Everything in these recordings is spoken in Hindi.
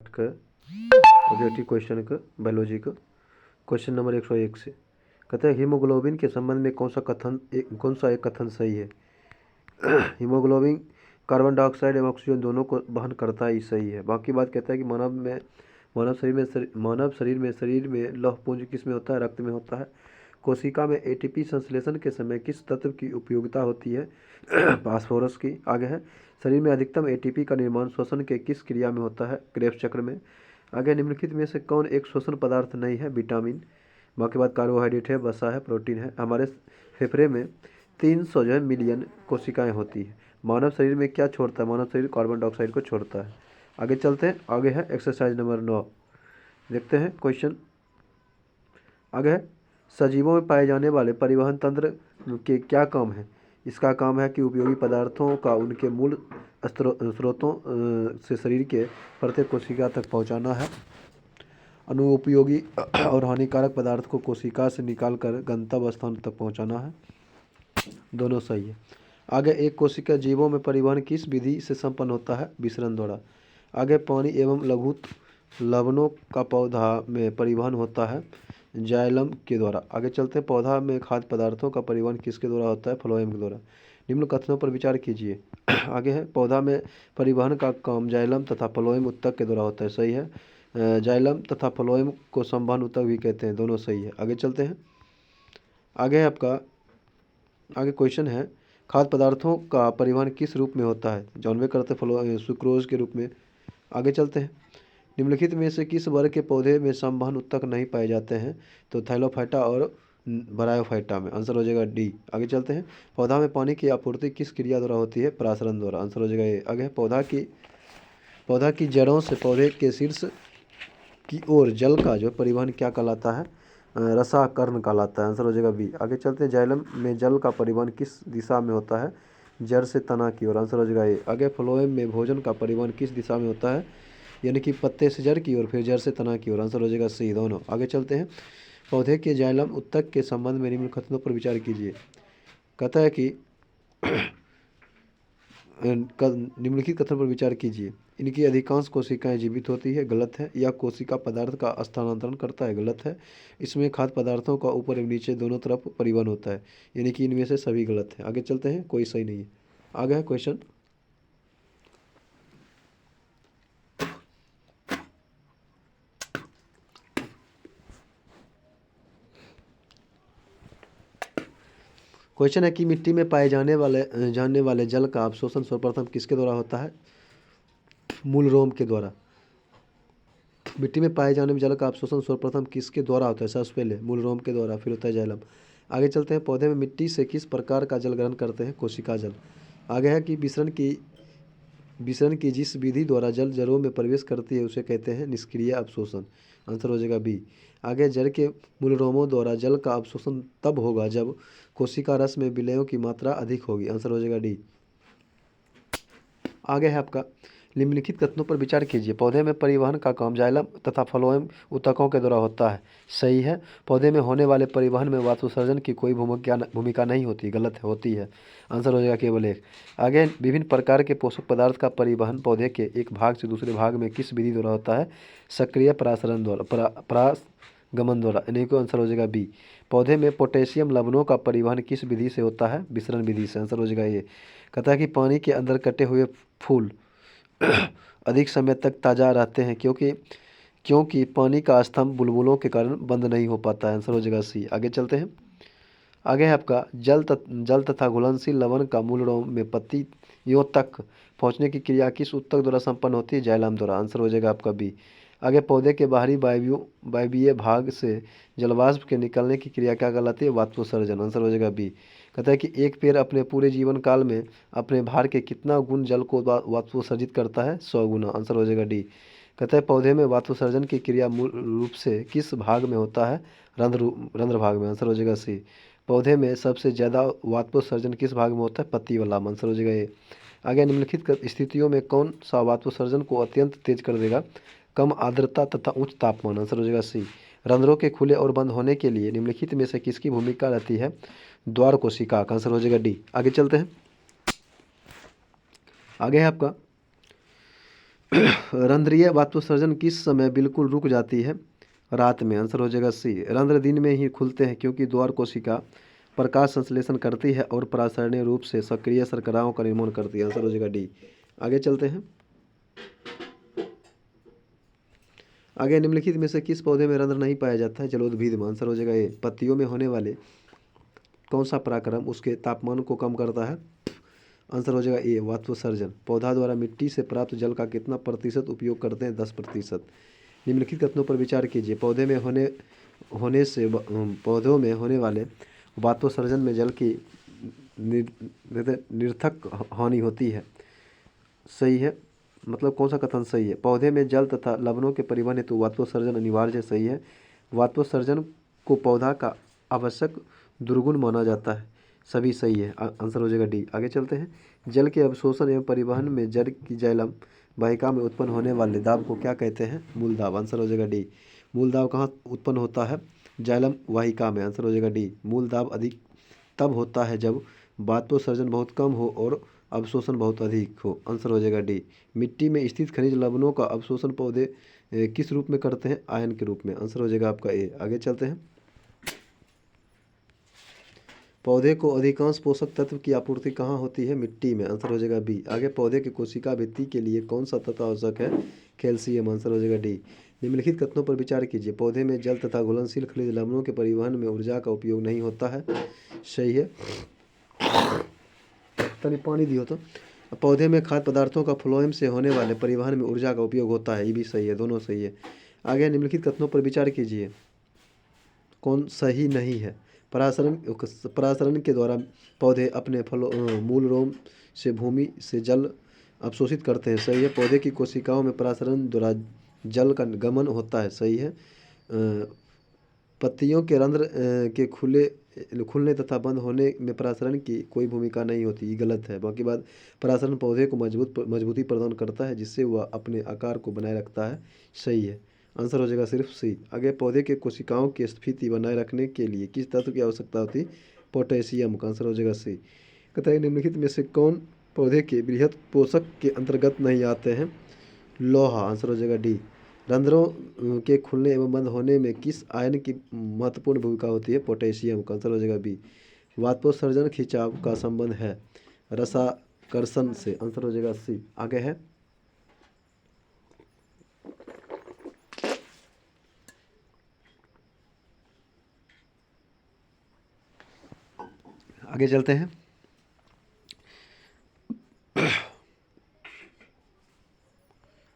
का ऑब्जेक्टिव क्वेश्चन का बायोलॉजी का क्वेश्चन नंबर 101 से कहते हैं हीमोग्लोबिन के संबंध में कौन सा एक कथन सही है। हीमोग्लोबिन कार्बन डाइऑक्साइड एवं ऑक्सीजन दोनों को वहन करता है, ये सही है। बाकी बात कहता है कि मानव शरीर में लौह पुंज किस में होता है, रक्त में होता है। कोशिका में एटीपी संश्लेषण के समय किस तत्व की उपयोगिता होती है, फास्फोरस की। आगे है शरीर में अधिकतम एटीपी का निर्माण श्वसन के किस क्रिया में होता है, क्रेब्स चक्र में। आगे निम्नलिखित में से कौन एक श्वसन पदार्थ नहीं है, विटामिन। बाकी बात कार्बोहाइड्रेट है, वसा है, प्रोटीन है। हमारे फेफड़े में 300 जो है मिलियन कोशिकाएं होती है। मानव शरीर में क्या छोड़ता है, मानव शरीर कार्बन डाइऑक्साइड को छोड़ता है। आगे चलते हैं, आगे है एक्सरसाइज नंबर 9, देखते हैं क्वेश्चन। आगे है सजीवों में पाए जाने वाले परिवहन तंत्र के क्या काम है। इसका काम है कि उपयोगी पदार्थों का उनके मूल स्रोतों से शरीर के प्रत्येक कोशिका तक पहुंचाना है। अनुपयोगी और हानिकारक पदार्थ को कोशिका से निकालकर गंतव्य स्थान तक पहुंचाना है। दोनों सही है। आगे एक कोशिका जीवों में परिवहन किस विधि से संपन्न होता है, विसरण द्वारा। आगे पानी एवं लघु लवणों का पौधा में परिवहन होता है, जाइलम के द्वारा। आगे चलते हैं, पौधा में खाद्य पदार्थों का परिवहन किसके द्वारा होता है, फ्लोएम के द्वारा। निम्न कथनों पर विचार कीजिए। आगे है पौधा में परिवहन का काम जाइलम तथा फ्लोएम उत्तक के द्वारा होता है, सही है। जाइलम तथा फ्लोएम को संवहन उत्तक भी कहते हैं, दोनों सही है। आगे चलते हैं, आगे है आपका आगे क्वेश्चन है खाद्य पदार्थों का परिवहन किस रूप में होता है, जानवे करते सुक्रोज के रूप में। आगे चलते हैं, निम्नलिखित में से किस वर्ग के पौधे में संवहन उत्तक नहीं पाए जाते हैं, तो थैलोफाइटा और ब्रायोफाइटा में। आंसर हो जाएगा डी। आगे चलते हैं, पौधा में पानी की आपूर्ति किस क्रिया द्वारा होती है, परासरण द्वारा। आंसर हो जाएगा ए। आगे है पौधा की जड़ों से पौधे के शीर्ष की ओर जल का जो परिवहन क्या कहलाता है, रसाकर्ण कहलाता है। आंसर हो जाएगा बी। आगे चलते हैं, जाइलम में जल का परिवहन किस दिशा में होता है, जड़ से तना की ओर। आंसर हो जाएगा ए। आगे फ्लोएम में भोजन का परिवहन किस दिशा में होता है, यानी कि पत्ते से जड़ की ओर, फिर जड़ से तना की ओर। आंसर हो जाएगा सी, दोनों। आगे चलते हैं, पौधे के जाइलम उत्तक के संबंध में निम्न कथनों पर विचार कीजिए। कहता है कि निम्नलिखित कथन पर विचार कीजिए। इनकी अधिकांश कोशिकाएं जीवित होती है, गलत है। या कोशिका पदार्थ का स्थानांतरण करता है, गलत है। इसमें खाद्य पदार्थों का ऊपर एवं नीचे दोनों तरफ परिवहन होता है, यानी कि इनमें से सभी गलत है। आगे चलते हैं, कोई सही नहीं है। आगे है क्वेश्चन। क्वेश्चन है कि मिट्टी में पाए जाने वाले जल का अवशोषण सर्वप्रथम किसके द्वारा होता है, मूलरोम के द्वारा। मिट्टी में पाए जाने वाले जल का अवशोषण सर्वप्रथम किसके द्वारा होता है, सबसे पहले मूलरोम के द्वारा, फिर होता है जाइलम। आगे चलते हैं, पौधे में मिट्टी से किस प्रकार का जल ग्रहण करते हैं, कोशिका जल। आगे है कि विसरण की जिस विधि द्वारा जल जड़ों में प्रवेश करती है उसे कहते हैं निष्क्रिय अवशोषण। आंसर हो जाएगा बी। आगे जड़ के मूलरोमों द्वारा जल का अवशोषण तब होगा जब कोशिका रस में विलयों की मात्रा अधिक होगी। आंसर हो जाएगा डी। आगे है आपका, निम्नलिखित कथनों पर विचार कीजिए। पौधे में परिवहन का काम जाइलम तथा फ्लोएम उत्तकों के द्वारा होता है, सही है। पौधे में होने वाले परिवहन में वाष्पोत्सर्जन की कोई भूमिका नहीं होती, गलत है, होती है। आंसर हो जाएगा केवल एक। आगे विभिन्न प्रकार के पोषक पदार्थ का परिवहन पौधे के एक भाग से दूसरे भाग में किस विधि द्वारा होता है, सक्रिय परासरण द्वारा, परागमन द्वारा, यानी कि आंसर हो जाएगा बी। पौधे में पोटेशियम लवणों का परिवहन किस विधि से होता है, विसरण विधि से। आंसर हो जाएगा ये। कहता है कि पानी के अंदर कटे हुए फूल अधिक समय तक ताज़ा रहते हैं क्योंकि पानी का स्तंभ बुलबुलों के कारण बंद नहीं हो पाता है। आंसर हो जाएगा सी। आगे चलते हैं, आगे है आपका जल तथा घुलनशील लवण का मूलरोम में पत्तियों तक पहुंचने की क्रिया किस उत्तक द्वारा संपन्न होती है, जाइलम द्वारा। आंसर हो जाएगा आपका बी। आगे पौधे के बाहरी वायवीय भाग से जलवाष्प के निकलने की क्रिया क्या कहलाती है, वाष्पोत्सर्जन। आंसर हो जाएगा बी। कहता है कि एक पेड़ अपने पूरे जीवन काल में अपने भार के कितना गुण जल को वाष्पोत्सर्जित करता है, 100 गुना। आंसर हो जाएगा डी। कहता है पौधे में वाष्पोत्सर्जन की क्रिया मूल रूप से किस भाग में होता है, रंध्र भाग में। आंसर हो जाएगा सी। पौधे में सबसे ज़्यादा वाष्पोत्सर्जन किस भाग में होता है, पत्ती वाला। आंसर हो जाएगा ए। आगे निम्नलिखित स्थितियों में कौन सा वाष्पोत्सर्जन को अत्यंत तेज कर देगा, कम आर्द्रता तथा उच्च तापमान। आंसर हो जाएगा सी। रंध्रों के खुले और बंद होने के लिए निम्नलिखित में से किसकी भूमिका रहती है, द्वार कोशिका का। आंसर हो जाएगा डी। आगे चलते हैं, आगे है आपका रंध्रीय वातोत्सर्जन किस समय बिल्कुल रुक जाती है? रात में। आंसर हो जाएगा सी। रंध्र दिन में ही खुलते हैं क्योंकि द्वार कोशिका प्रकाश संश्लेषण करती है और परासरणीय रूप से सक्रिय शर्कराओं का निर्माण करती है। आंसर हो जाएगा डी। आगे चलते हैं। आगे निम्नलिखित में से किस पौधे में रंध्र नहीं पाया जाता है? जलोद्भिद में। आंसर हो जाएगा ए। पत्तियों में होने वाले कौन सा परागकण उसके तापमान को कम करता है? आंसर हो जाएगा ए। वातोत्सर्जन। पौधा द्वारा मिट्टी से प्राप्त जल का कितना प्रतिशत उपयोग करते हैं? 10%। निम्नलिखित कथनों पर विचार कीजिए। पौधों में होने वाले वातोत्सर्जन में जल की निरर्थक हानि होती है। सही है, मतलब कौन सा कथन सही है? पौधे में जल तथा लवणों के परिवहन हेतु वातोत्सर्जन अनिवार्य है। सही है। वातोत्सर्जन को पौधा का आवश्यक दुर्गुण माना जाता है। सभी सही है। आंसर हो जाएगा डी। आगे चलते हैं। जल के अवशोषण एवं परिवहन में जल की जाइलम वाहिका में उत्पन्न होने वाले दाब को क्या कहते हैं? मूल दाब। आंसर हो जाएगा डी। मूल दाब कहाँ उत्पन्न होता है? जाइलम वाहिका में। आंसर हो जाएगा डी। मूल दाब अधिक तब होता है जब वातोत्सर्जन बहुत कम हो और अवशोषण बहुत अधिक हो। आंसर हो जाएगा डी। मिट्टी में स्थित खनिज लवणों का अवशोषण पौधे किस रूप में करते हैं? आयन के रूप में। आंसर हो जाएगा आपका ए। आगे चलते हैं। पौधे को अधिकांश पोषक तत्व की आपूर्ति कहाँ होती है? मिट्टी में। आंसर हो जाएगा बी। आगे पौधे की कोशिका भित्ति के लिए कौन सा तत्व आवश्यक है? कैल्शियम। आंसर हो जाएगा डी। निम्नलिखित कथनों पर विचार कीजिए। पौधे में जल तथा घुलनशील खनिज लवणों के परिवहन में ऊर्जा का उपयोग नहीं होता है। सही है। तनी पानी दियो तो। पौधे में खाद्य पदार्थों का फ्लोएम से होने वाले परिवहन में ऊर्जा का उपयोग होता है। ये भी सही है, दोनों सही है। आगे निम्नलिखित कथनों पर विचार कीजिए। कौन सही नहीं है? परासरण के द्वारा पौधे अपने मूल रोम से भूमि से जल अवशोषित करते हैं। सही है। पौधे की कोशिकाओं में परासरण द्वारा जल का गमन होता है। सही है। पत्तियों के रंध्र के खुलने तथा बंद होने में परासरण की कोई भूमिका नहीं होती। ये गलत है। बाकी बात, परासरण पौधे को मजबूती प्रदान करता है जिससे वह अपने आकार को बनाए रखता है। सही है। आंसर हो जाएगा सिर्फ सी। आगे पौधे के कोशिकाओं की स्फीति बनाए रखने के लिए किस तत्व की आवश्यकता होती है? पोटेशियम का। आंसर हो जाएगा सी। कहता है निम्नलिखित में से कौन पौधे के बृहद पोषक के अंतर्गत नहीं आते हैं? लोहा। आंसर हो जाएगा डी। रंध्रों के खुलने एवं बंद होने में किस आयन की महत्वपूर्ण भूमिका होती है? पोटेशियम का। आंसर हो जाएगा बी। वाष्पोत्सर्जन खिंचाव का संबंध है रसाकर्षण से। आंसर हो जाएगा सी। आगे है। आगे चलते हैं।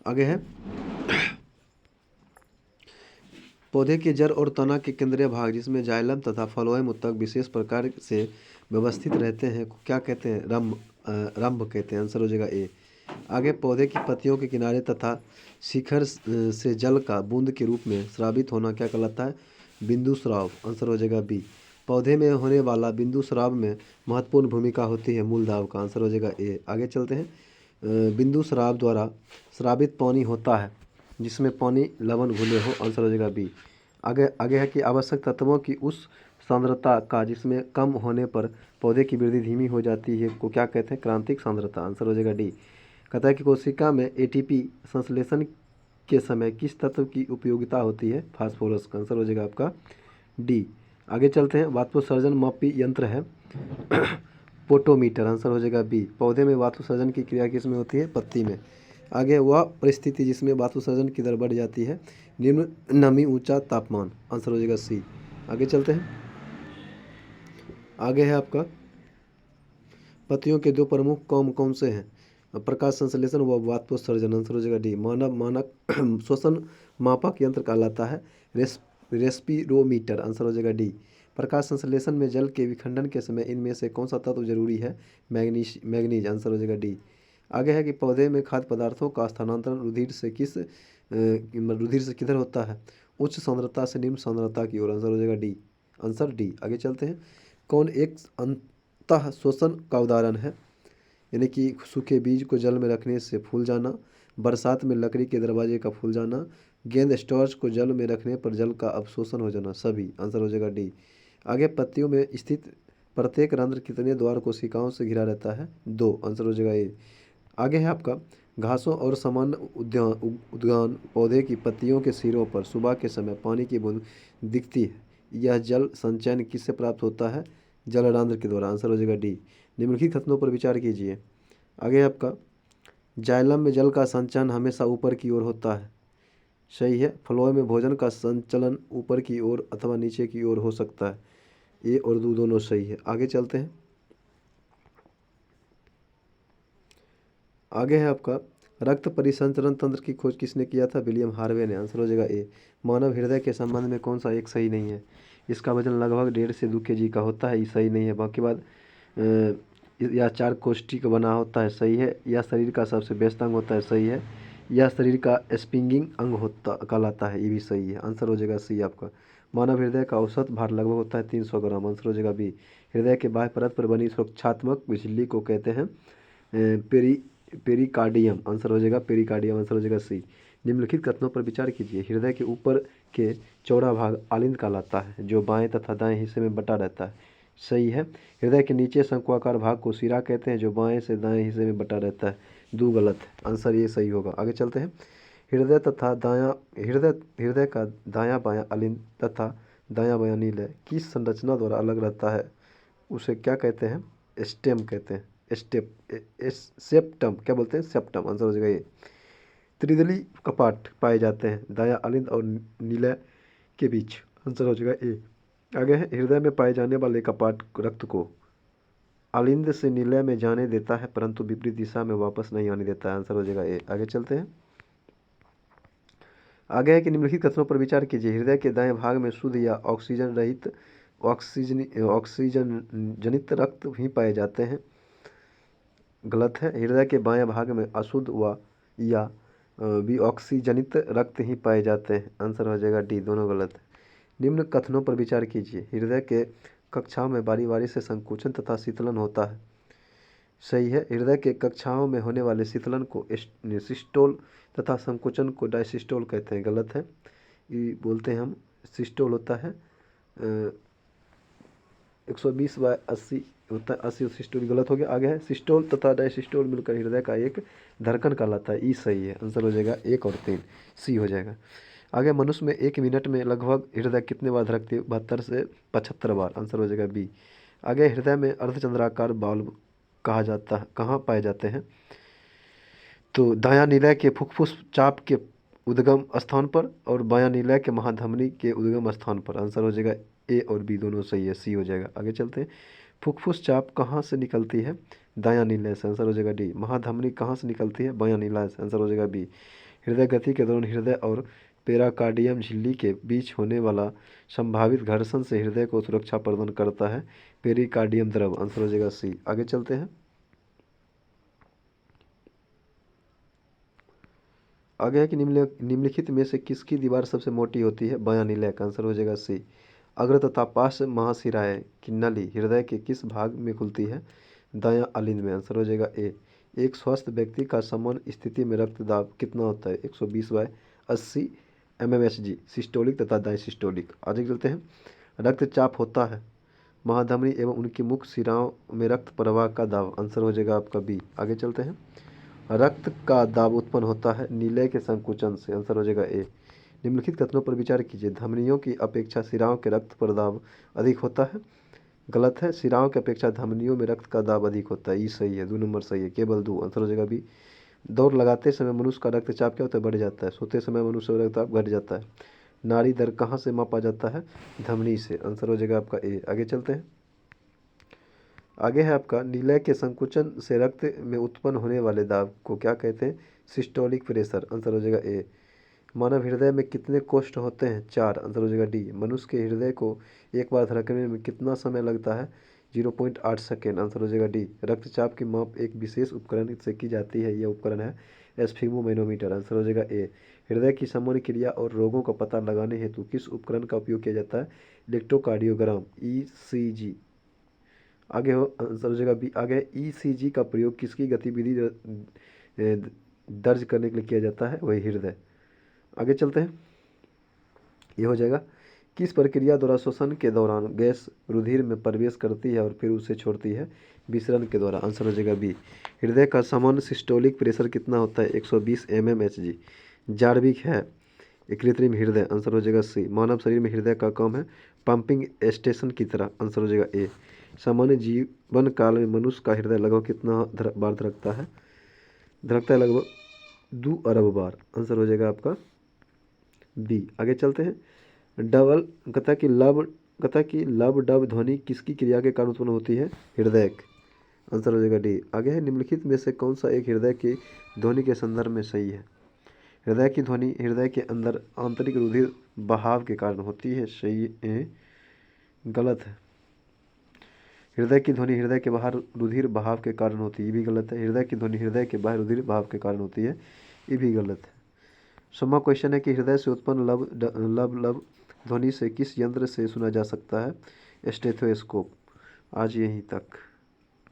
आगे है। पौधे के जड़ और तना के केंद्रीय भाग जिसमें जाइलम तथा फ्लोएम उत्तक विशेष प्रकार से व्यवस्थित रहते हैं को क्या कहते हैं? रंभ कहते हैं। आंसर हो जाएगा ए। आगे पौधे की पत्तियों के किनारे तथा शिखर से जल का बूंद के रूप में स्रावित होना क्या कहलाता है? बिंदु स्राव। आंसर हो जाएगा बी। पौधे में होने वाला बिंदु स्राव में महत्वपूर्ण भूमिका होती है मूल दाब का। आंसर हो जाएगा ए। आगे चलते हैं। बिंदु स्राव द्वारा स्रावित पानी होता है जिसमें पानी लवण घुले हो। आंसर हो जाएगा बी। आगे है कि आवश्यक तत्वों की उस सांद्रता का जिसमें कम होने पर पौधे की वृद्धि धीमी हो जाती है को क्या कहते हैं? क्रांतिक सांद्रता। आंसर हो जाएगा डी। कहता है कि कोशिका में एटीपी संश्लेषण के समय किस तत्व की उपयोगिता होती है? फास्फोरस का। आंसर हो जाएगा आपका डी। आगे चलते हैं। वाष्पोत्सर्जन मापी यंत्र है पोटोमीटर। आंसर हो जाएगा बी। पौधे में वाष्पोत्सर्जन की क्रिया किस में होती है? पत्ती में। आगे वह परिस्थिति जिसमें वाष्पोत्सर्जन की दर बढ़ जाती है? निम्न नमी ऊंचा तापमान। आंसर हो जाएगा सी। आगे चलते हैं। आगे है आपका पत्तियों के दो प्रमुख काम कौन से हैं? प्रकाश संश्लेषण व वाष्पोत्सर्जन। आंसर हो जाएगा डी। मानक श्वसन मापक यंत्र कहलाता है रेस्पिरोमीटर। आंसर हो जाएगा डी। प्रकाश संश्लेषण में जल के विखंडन के समय इनमें से कौन सा तत्व जरूरी है? मैग्नीज। आंसर हो जाएगा डी। आगे है कि पौधे में खाद्य पदार्थों का स्थानांतरण रुधिर से किधर होता है? उच्च सांद्रता से निम्न सांद्रता की ओर। आंसर हो जाएगा डी। Answer D. आगे चलते हैं। कौन एक अंतः शोषण का उदाहरण है? यानी कि सूखे बीज को जल में रखने से फूल जाना, बरसात में लकड़ी के दरवाजे का फूल जाना, गेंद स्टार्च को जल में रखने पर जल का अवशोषण हो जाना। सभी। आंसर हो जाएगा डी। आगे पत्तियों में स्थित प्रत्येक रंध्र कितने द्वार कोशिकाओं से घिरा रहता है? 2। आंसर हो जाएगा ए। आगे है आपका घासों और सामान्य उद्यान पौधे की पत्तियों के सिरों पर सुबह के समय पानी की बूंद दिखती है। यह जल संचयन किससे प्राप्त होता है? जलरंध्र के द्वारा। आंसर हो जाएगा डी। निम्नलिखित कथनों पर विचार कीजिए। आगे आपका जाइलम में जल का संचयन हमेशा ऊपर की ओर होता है। सही है। फ्लोएम में भोजन का संचलन ऊपर की ओर अथवा नीचे की ओर हो सकता है। ए और दो दोनों सही है। आगे चलते हैं। आगे है आपका रक्त परिसंचरण तंत्र की खोज किसने किया था? विलियम हार्वे ने। आंसर हो जाएगा ए। मानव हृदय के संबंध में कौन सा एक सही नहीं है? इसका वजन लगभग 1.5 से 2 kg का होता है, ये सही नहीं है। बाकी बात यह 4 कोष्ठी का बना होता है, सही है। यह शरीर का सबसे व्यस्त अंग होता है, सही है। यह शरीर का स्प्रिंगिंग अंग होता कहलाता है, ये भी सही है। आंसर हो जाएगा सी आपका। मानव हृदय का औसत भार लगभग होता है 300 ग्राम। आंसर हो जाएगा बी। हृदय के बाह्य परत पर बनी सुरक्षात्मक झिल्ली को कहते हैं पेरिकार्डियम। आंसर हो जाएगा पेरिकार्डियम। आंसर हो जाएगा सी। निम्नलिखित कथनों पर विचार कीजिए। हृदय के ऊपर के चौड़ा भाग आलिंद कहलाता है, जो बाएं तथा दाएं हिस्से में बटा रहता है, सही है। हृदय के नीचे शंक्वाकार भाग को शिरा कहते हैं, जो बाएं से दाएं हिस्से में बटा रहता है, दो गलत है। आंसर ये सही होगा। आगे चलते हैं। हृदय का दायां बायां आलिंद तथा दायां बायां नीले किस संरचना द्वारा अलग रहता है? उसे क्या कहते हैं? स्टेम कहते हैं। सेप्टम क्या बोलते हैं? सेप्टम। आंसर हो जाएगा ये। त्रिदली कपाट पाए जाते हैं दायां अलिंद और नीले के बीच। आंसर हो जाएगा ए। आगे है हृदय में पाए जाने वाले कपाट रक्त को अलिंद से नीले में जाने देता है, परंतु विपरीत दिशा में वापस नहीं आने देता है। आंसर हो जाएगा ए। आगे चलते हैं। आगे है कि निम्नलिखित कथनों पर विचार कीजिए। हृदय के दाएं भाग में शुद्ध या ऑक्सीजन रहित ऑक्सीजन जनित रक्त ही पाए जाते हैं, गलत है। हृदय के बाएं भाग में अशुद्ध व या विऑक्सीजनित रक्त ही पाए जाते हैं। आंसर हो जाएगा डी, दोनों गलत है। निम्न कथनों पर विचार कीजिए। हृदय के कक्षाओं में बारी बारी से संकुचन तथा शीतलन होता है, सही है। हृदय के कक्षाओं में होने वाले शीतलन को सिस्टोल तथा संकुचन को डायसिस्टोल कहते हैं, गलत है। ये बोलते हैं हम सिस्टोल होता है 120/80 होता है, 80 सिस्टोल गलत हो गया। आगे है सिस्टोल तथा डायसिस्टोल मिलकर हृदय का एक धड़कन कहलाता है, ई सही है। आंसर हो जाएगा 1 और 3, सी हो जाएगा। आगे मनुष्य में 1 मिनट में लगभग हृदय कितने बार धड़कती है? 72 से 75 बार। आंसर हो जाएगा बी। आगे हृदय में अर्धचंद्राकार बाल्ब कहा जाता है, कहाँ पाए जाते हैं? तो दायां नीलय के फुफ्फुस चाप के उद्गम स्थान पर और बायां नीलय के महाधमनी के उद्गम स्थान पर। आंसर हो जाएगा ए और बी, दोनों सही है, सी हो जाएगा। आगे चलते हैं। फुफ्फुस चाप कहाँ से निकलती है? दायां नीलय से। आंसर हो जाएगा डी। महाधमनी कहाँ से निकलती है? बायां नीलय से। आंसर हो जाएगा बी। हृदय गति के दौरान हृदय और पेराकार्डियम झिल्ली के बीच होने वाला संभावित घर्षण से हृदय को सुरक्षा प्रदान करता है पेरिकार्डियम द्रव। आंसर हो जाएगा सी। आगे चलते हैं। आगे है कि निम्नलिखित में से किसकी दीवार सबसे मोटी होती है? बायां नीलय का। आंसर हो जाएगा सी। अग्र तथा पार्श्व महाशिराएं की नली हृदय के किस भाग में खुलती है? दायां अलिंद में। आंसर हो जाएगा ए। एक स्वस्थ व्यक्ति का सामान्य स्थिति में रक्तदाब कितना होता है? 120/80 mmHg, सिस्टोलिक तथा डायसिस्टोलिक। आगे चलते हैं। रक्तचाप होता है महाधमनी एवं उनकी मुख्य शिराओं में रक्त प्रवाह का दाब। आंसर हो जाएगा आपका बी। आगे चलते हैं। रक्त का दाब उत्पन्न होता है नीलय के संकुचन से। आंसर हो जाएगा ए। निम्नलिखित कथनों पर विचार कीजिए। धमनियों की अपेक्षा शिराओं के रक्त पर दाब अधिक होता है, गलत है। शिराओं की अपेक्षा धमनियों में रक्त का दाब अधिक होता है, ये सही है, 2 नंबर सही है, केवल 2। आंसर हो जाएगा बी। दौड़ लगाते समय मनुष्य का रक्तचाप क्या होता है? बढ़ जाता है। सोते समय मनुष्य का रक्तचाप घट जाता है। नाड़ी दर कहाँ से मापा जाता है? धमनी से। आंसर हो जाएगा आपका ए। आगे चलते हैं। आगे है आपका नीलय के संकुचन से रक्त में उत्पन्न होने वाले दाब को क्या कहते हैं? Systolic pressure. आंसर हो जाएगा ए। मानव हृदय में कितने कोष्ठ होते हैं? 4। आंसर हो जाएगा डी। मनुष्य के हृदय को एक बार धड़कने में कितना समय लगता है? 0.8 सेकेंड। आंसर हो जाएगा डी। रक्तचाप की माप एक विशेष उपकरण से की जाती है, यह उपकरण है स्फिग्मोमेनोमीटर। आंसर हो जाएगा ए। हृदय की सामान्य क्रिया और रोगों का पता लगाने हेतु किस उपकरण का उपयोग किया जाता है? Electrocardiogram, ECG. आगे हो आंसर हो जाएगा बी। आगे ईसीजी का प्रयोग किसकी गतिविधि दर्ज करने के लिए किया जाता है? वही हृदय। आगे चलते हैं। ये हो जाएगा किस प्रक्रिया द्वारा श्वसन के दौरान गैस रुधिर में प्रवेश करती है और फिर उसे छोड़ती है? विसरण के द्वारा। आंसर हो जाएगा बी। हृदय का सामान्य सिस्टोलिक प्रेशर कितना होता है? 120 mmHg। जार्विक है एक कृत्रिम हृदय। आंसर हो जाएगा सी। मानव शरीर में हृदय का काम है पंपिंग स्टेशन की तरह। आंसर हो जाएगा ए। सामान्य जीवन काल में मनुष्य का हृदय लगभग कितना बार धड़कता है? धड़कता है लगभग 2 अरब बार। आंसर हो जाएगा आपका बी। आगे चलते हैं। डबल कथा की लब डब ध्वनि किसकी क्रिया के कारण उत्पन्न होती है? हृदय। आंसर हो जाएगा डी। आगे है निम्नलिखित में से कौन सा एक हृदय की ध्वनि के संदर्भ में सही है? हृदय की ध्वनि हृदय के अंदर आंतरिक रुधिर बहाव के कारण होती है। सही है? गलत है। हृदय की ध्वनि हृदय के बाहर रुधिर बहाव के कारण होती है। ये भी गलत है। हृदय की ध्वनि हृदय के बाहर रुधिर बहाव के कारण होती है। ये भी गलत है। 16वां क्वेश्चन है कि हृदय से उत्पन्न लब ध्वनि से किस यंत्र से सुना जा सकता है? स्टेथोस्कोप। आज यहीं तक।